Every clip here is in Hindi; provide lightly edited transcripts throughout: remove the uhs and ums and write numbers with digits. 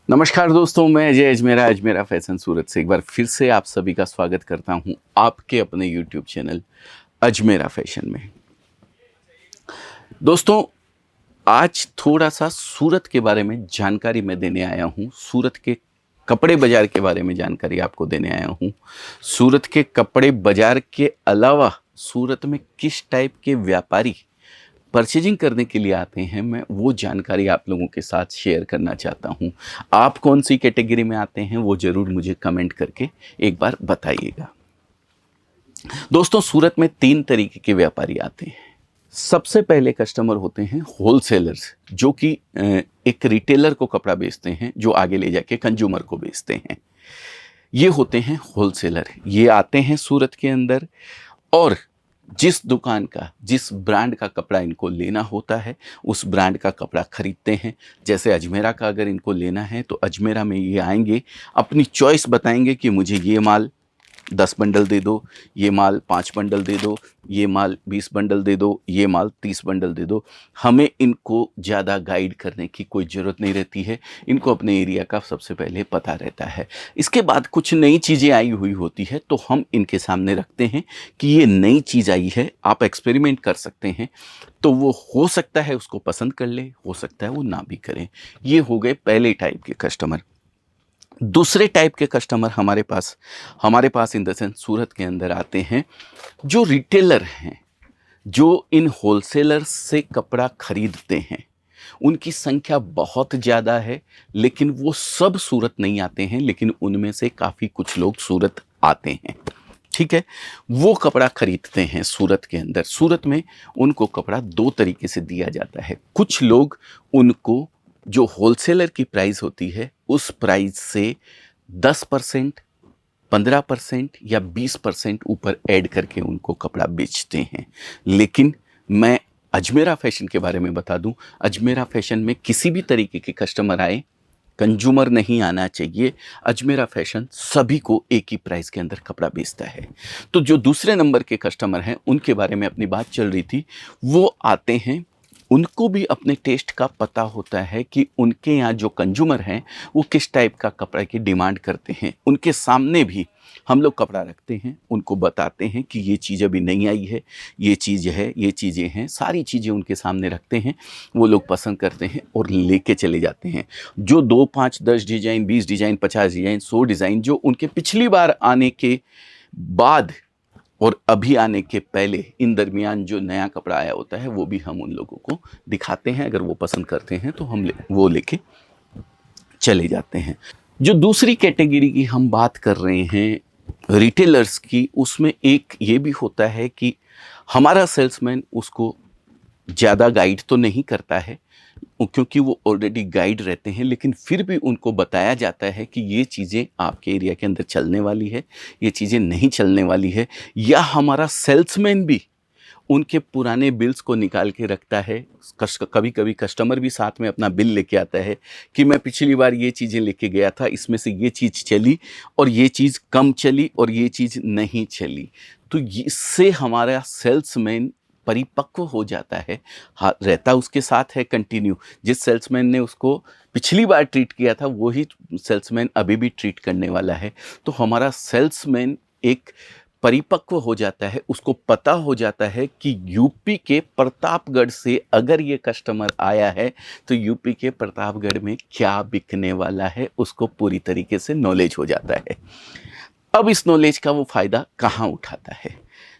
नमस्कार दोस्तों, मैं अजय अजमेरा अजमेरा फैशन सूरत से एक बार फिर से आप सभी का स्वागत करता हूं आपके अपने यूट्यूब चैनल अजमेरा फैशन में। दोस्तों, आज थोड़ा सा सूरत के बारे में जानकारी मैं देने आया हूं। सूरत के कपड़े बाज़ार के बारे में जानकारी आपको देने आया हूं। सूरत के कपड़े बाज़ार के अलावा सूरत में किस टाइप के व्यापारी परचेजिंग करने के लिए आते हैं, मैं वो जानकारी आप लोगों के साथ शेयर करना चाहता हूँ। आप कौन सी कैटेगरी में आते हैं वो ज़रूर मुझे कमेंट करके एक बार बताइएगा। दोस्तों, सूरत में 3 तरीके के व्यापारी आते हैं। सबसे पहले कस्टमर होते हैं होलसेलर्स, जो कि एक रिटेलर को कपड़ा बेचते हैं, जो आगे ले जाके कंज्यूमर को बेचते हैं। ये होते हैं होलसेलर। ये आते हैं सूरत के अंदर और जिस दुकान का, जिस ब्रांड का कपड़ा इनको लेना होता है, उस ब्रांड का कपड़ा खरीदते हैं। जैसे अजमेरा का अगर इनको लेना है तो अजमेरा में ये आएंगे, अपनी चॉइस बताएंगे कि मुझे ये माल 10 बंडल दे दो, ये माल 5 बंडल दे दो, ये माल 20 बंडल दे दो, ये माल 30 बंडल दे दो। हमें इनको ज़्यादा गाइड करने की कोई ज़रूरत नहीं रहती है। इनको अपने एरिया का सबसे पहले पता रहता है। इसके बाद कुछ नई चीज़ें आई हुई होती है तो हम इनके सामने रखते हैं कि ये नई चीज़ आई है, आप एक्सपेरिमेंट कर सकते हैं। तो वो हो सकता है उसको पसंद कर ले, हो सकता है वो ना भी करें। ये हो गए पहले टाइप के कस्टमर। दूसरे टाइप के कस्टमर हमारे पास इन द सेंस सूरत के अंदर आते हैं, जो रिटेलर हैं, जो इन होलसेलर से कपड़ा खरीदते हैं। उनकी संख्या बहुत ज़्यादा है, लेकिन वो सब सूरत नहीं आते हैं, लेकिन उनमें से काफ़ी कुछ लोग सूरत आते हैं। ठीक है, वो कपड़ा खरीदते हैं सूरत के अंदर। सूरत में उनको कपड़ा 2 तरीके से दिया जाता है। कुछ लोग उनको जो होलसेलर की प्राइस होती है उस प्राइस से 10%, 15% या 20% ऊपर ऐड करके उनको कपड़ा बेचते हैं। लेकिन मैं अजमेरा फैशन के बारे में बता दूं, अजमेरा फैशन में किसी भी तरीके के कस्टमर आए, कंज्यूमर नहीं आना चाहिए। अजमेरा फैशन सभी को एक ही प्राइस के अंदर कपड़ा बेचता है। तो जो दूसरे नंबर के कस्टमर हैं उनके बारे में अपनी बात चल रही थी, वो आते हैं, उनको भी अपने टेस्ट का पता होता है कि उनके यहाँ जो कंज्यूमर हैं वो किस टाइप का कपड़ा की डिमांड करते हैं। उनके सामने भी हम लोग कपड़ा रखते हैं, उनको बताते हैं कि ये चीज़ अभी नहीं आई है, ये चीज़ है, ये चीज़ें हैं, सारी चीज़ें उनके सामने रखते हैं। वो लोग पसंद करते हैं और लेके चले जाते हैं। जो 2, 5, 10 डिज़ाइन, 20 डिज़ाइन, 50 डिज़ाइन, 100 डिज़ाइन जो उनके पिछली बार आने के बाद और अभी आने के पहले इन दरमियान जो नया कपड़ा आया होता है वो भी हम उन लोगों को दिखाते हैं। अगर वो पसंद करते हैं तो हम वो लेके चले जाते हैं। जो दूसरी कैटेगरी की हम बात कर रहे हैं रिटेलर्स की, उसमें एक ये भी होता है कि हमारा सेल्समैन उसको ज़्यादा गाइड तो नहीं करता है, क्योंकि वो ऑलरेडी गाइड रहते हैं, लेकिन फिर भी उनको बताया जाता है कि ये चीज़ें आपके एरिया के अंदर चलने वाली है, ये चीज़ें नहीं चलने वाली है। या हमारा सेल्समैन भी उनके पुराने बिल्स को निकाल के रखता है। कभी कभी कस्टमर भी साथ में अपना बिल लेके आता है कि मैं पिछली बार ये चीज़ें लेके गया था, इसमें से ये चीज़ चली और ये चीज़ कम चली और ये चीज़ नहीं चली। तो इससे हमारा सेल्समैन परिपक्व हो जाता है। हाँ, रहता उसके साथ है कंटिन्यू। जिस सेल्समैन ने उसको पिछली बार ट्रीट किया था वही सेल्समैन अभी भी ट्रीट करने वाला है। तो हमारा सेल्समैन एक परिपक्व हो जाता है, उसको पता हो जाता है कि यूपी के प्रतापगढ़ से अगर ये कस्टमर आया है तो यूपी के प्रतापगढ़ में क्या बिकने वाला है, उसको पूरी तरीके से नॉलेज हो जाता है। अब इस नॉलेज का वो फ़ायदा कहाँ उठाता है?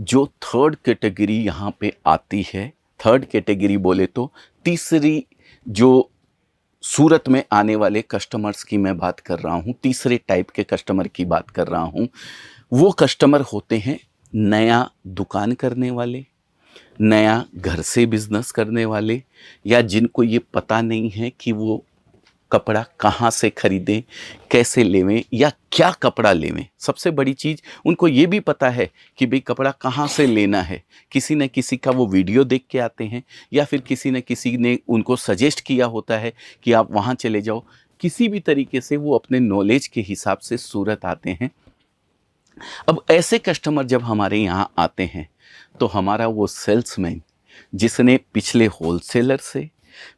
जो थर्ड कैटेगरी यहाँ पे आती है, थर्ड कैटेगरी बोले तो तीसरी जो सूरत में आने वाले कस्टमर्स की मैं बात कर रहा हूँ, तीसरे टाइप के कस्टमर की बात कर रहा हूँ। वो कस्टमर होते हैं नया दुकान करने वाले, नया घर से बिजनेस करने वाले, या जिनको ये पता नहीं है कि वो कपड़ा कहाँ से खरीदें, कैसे लेवें या क्या कपड़ा लेवें। सबसे बड़ी चीज़, उनको ये भी पता है कि भाई कपड़ा कहाँ से लेना है। किसी न किसी का वो वीडियो देख के आते हैं या फिर किसी न किसी ने उनको सजेस्ट किया होता है कि आप वहाँ चले जाओ। किसी भी तरीके से वो अपने नॉलेज के हिसाब से सूरत आते हैं। अब ऐसे कस्टमर जब हमारे यहाँ आते हैं तो हमारा वो सेल्समैन, जिसने पिछले होलसेलर से,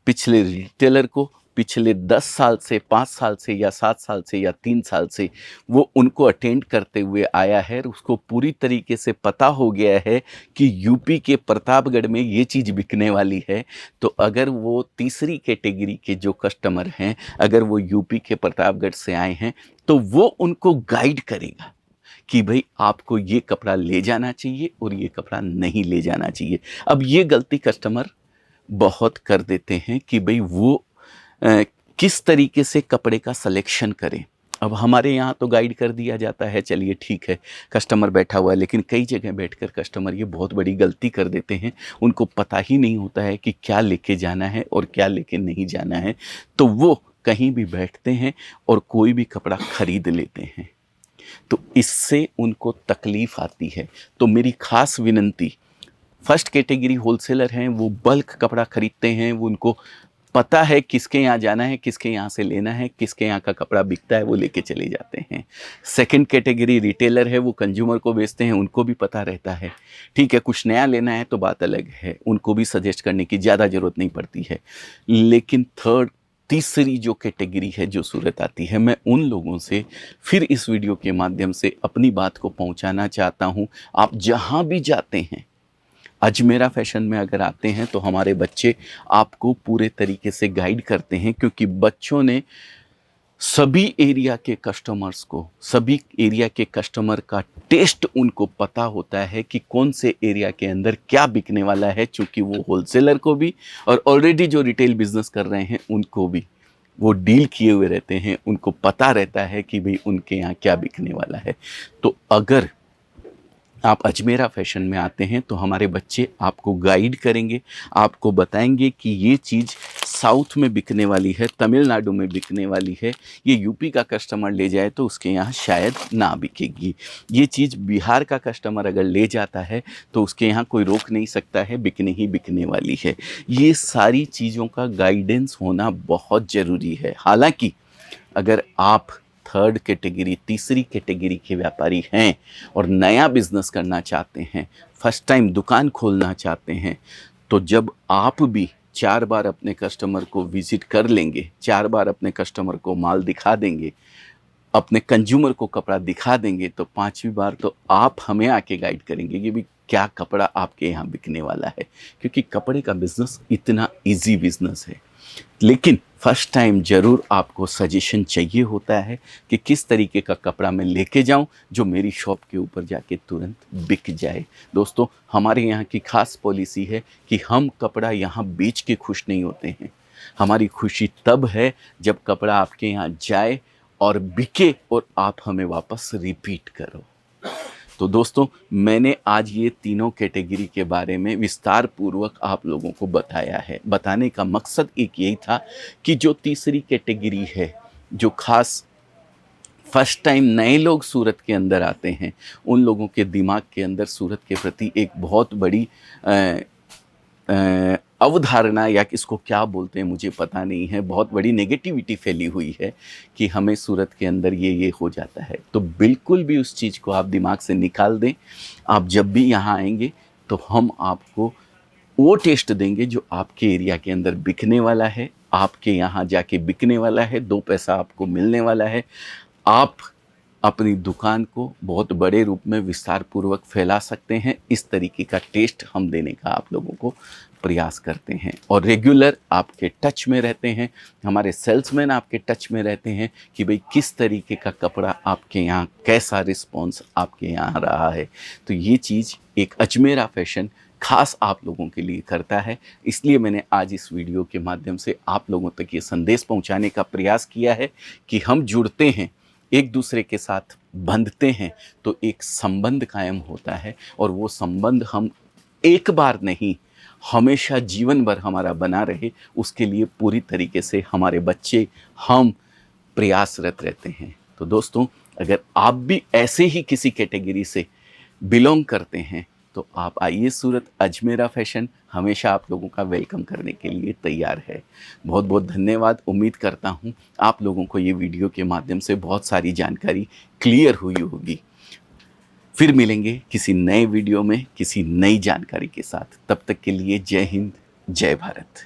पिछले रिटेलर को पिछले 10 साल से, 5 साल से या 7 साल से या 3 साल से वो उनको अटेंड करते हुए आया है और उसको पूरी तरीके से पता हो गया है कि यूपी के प्रतापगढ़ में ये चीज़ बिकने वाली है। तो अगर वो तीसरी कैटेगरी के जो कस्टमर हैं, अगर वो यूपी के प्रतापगढ़ से आए हैं, तो वो उनको गाइड करेगा कि भाई आपको ये कपड़ा ले जाना चाहिए और ये कपड़ा नहीं ले जाना चाहिए। अब ये गलती कस्टमर बहुत कर देते हैं कि भाई वो किस तरीके से कपड़े का सिलेक्शन करें। अब हमारे यहाँ तो गाइड कर दिया जाता है, चलिए ठीक है, कस्टमर बैठा हुआ है, लेकिन कई जगह बैठकर कस्टमर ये बहुत बड़ी गलती कर देते हैं। उनको पता ही नहीं होता है कि क्या लेके जाना है और क्या लेके नहीं जाना है, तो वो कहीं भी बैठते हैं और कोई भी कपड़ा खरीद लेते हैं, तो इससे उनको तकलीफ आती है। तो मेरी खास विनंती, फर्स्ट कैटेगरी होलसेलर हैं, वो बल्क कपड़ा खरीदते हैं, वो उनको पता है किसके यहाँ जाना है, किसके यहाँ से लेना है, किसके यहाँ का कपड़ा बिकता है, वो लेके चले जाते हैं। सेकंड कैटेगरी रिटेलर है, वो कंज्यूमर को बेचते हैं, उनको भी पता रहता है, ठीक है कुछ नया लेना है तो बात अलग है, उनको भी सजेस्ट करने की ज़्यादा ज़रूरत नहीं पड़ती है। लेकिन तीसरी जो कैटेगरी है जो सूरत आती है, मैं उन लोगों से फिर इस वीडियो के माध्यम से अपनी बात को पहुंचाना चाहता हूं। आप जहां भी जाते हैं, अजमेरा फैशन में अगर आते हैं, तो हमारे बच्चे आपको पूरे तरीके से गाइड करते हैं, क्योंकि बच्चों ने सभी एरिया के कस्टमर्स को, सभी एरिया के कस्टमर का टेस्ट उनको पता होता है कि कौन से एरिया के अंदर क्या बिकने वाला है, चूँकि वो होलसेलर को भी और ऑलरेडी जो रिटेल बिजनेस कर रहे हैं उनको भी वो डील किए हुए रहते हैं, उनको पता रहता है कि भाई उनके यहाँ क्या बिकने वाला है। तो अगर आप अजमेरा फैशन में आते हैं तो हमारे बच्चे आपको गाइड करेंगे, आपको बताएंगे कि ये चीज़ साउथ में बिकने वाली है, तमिलनाडु में बिकने वाली है, ये यूपी का कस्टमर ले जाए तो उसके यहाँ शायद ना बिकेगी, ये चीज़ बिहार का कस्टमर अगर ले जाता है तो उसके यहाँ कोई रोक नहीं सकता है, बिकने ही बिकने वाली है। ये सारी चीज़ों का गाइडेंस होना बहुत ज़रूरी है। हालांकि अगर आप थर्ड कैटेगरी, तीसरी कैटेगरी के व्यापारी हैं और नया बिजनेस करना चाहते हैं, फर्स्ट टाइम दुकान खोलना चाहते हैं, तो जब आप भी 4 बार अपने कस्टमर को विजिट कर लेंगे, 4 बार अपने कस्टमर को माल दिखा देंगे, अपने कंज्यूमर को कपड़ा दिखा देंगे, तो 5वीं बार तो आप हमें आके गाइड करेंगे कि भी क्या कपड़ा आपके यहाँ बिकने वाला है, क्योंकि कपड़े का बिजनेस इतना इजी बिजनेस है। लेकिन फर्स्ट टाइम ज़रूर आपको सजेशन चाहिए होता है कि किस तरीके का कपड़ा मैं लेके जाऊं जो मेरी शॉप के ऊपर जाके तुरंत बिक जाए। दोस्तों, हमारे यहाँ की खास पॉलिसी है कि हम कपड़ा यहाँ बेच के खुश नहीं होते हैं, हमारी खुशी तब है जब कपड़ा आपके यहाँ जाए और बिके और आप हमें वापस रिपीट करो। तो दोस्तों, मैंने आज ये तीनों कैटेगरी के बारे में विस्तार पूर्वक आप लोगों को बताया है। बताने का मकसद एक यही था कि जो तीसरी कैटेगरी है, जो खास फर्स्ट टाइम नए लोग सूरत के अंदर आते हैं, उन लोगों के दिमाग के अंदर सूरत के प्रति एक बहुत बड़ी अवधारणा, या इसको क्या बोलते हैं मुझे पता नहीं है, बहुत बड़ी नेगेटिविटी फैली हुई है कि हमें सूरत के अंदर ये हो जाता है। तो बिल्कुल भी उस चीज़ को आप दिमाग से निकाल दें। आप जब भी यहाँ आएंगे तो हम आपको वो टेस्ट देंगे जो आपके एरिया के अंदर बिकने वाला है, आपके यहाँ जाके बिकने वाला है, 2 पैसा आपको मिलने वाला है। आप अपनी दुकान को बहुत बड़े रूप में विस्तार पूर्वक फैला सकते हैं। इस तरीके का टेस्ट हम देने का आप लोगों को प्रयास करते हैं और रेगुलर आपके टच में रहते हैं, हमारे सेल्समैन आपके टच में रहते हैं कि भाई किस तरीके का कपड़ा आपके यहाँ, कैसा रिस्पॉन्स आपके यहाँ रहा है। तो ये चीज़ एक अजमेरा फैशन खास आप लोगों के लिए करता है। इसलिए मैंने आज इस वीडियो के माध्यम से आप लोगों तक ये संदेश पहुँचाने का प्रयास किया है कि हम जुड़ते हैं, एक दूसरे के साथ बंधते हैं तो एक संबंध कायम होता है, और वो संबंध हम एक बार नहीं, हमेशा जीवन भर हमारा बना रहे, उसके लिए पूरी तरीके से हमारे बच्चे, हम प्रयासरत रहते हैं। तो दोस्तों, अगर आप भी ऐसे ही किसी कैटेगरी से बिलोंग करते हैं तो आप आइए सूरत, अजमेरा फैशन हमेशा आप लोगों का वेलकम करने के लिए तैयार है। बहुत बहुत धन्यवाद। उम्मीद करता हूँ आप लोगों को ये वीडियो के माध्यम से बहुत सारी जानकारी क्लियर हुई होगी। फिर मिलेंगे किसी नए वीडियो में किसी नई जानकारी के साथ। तब तक के लिए जय हिंद, जय भारत।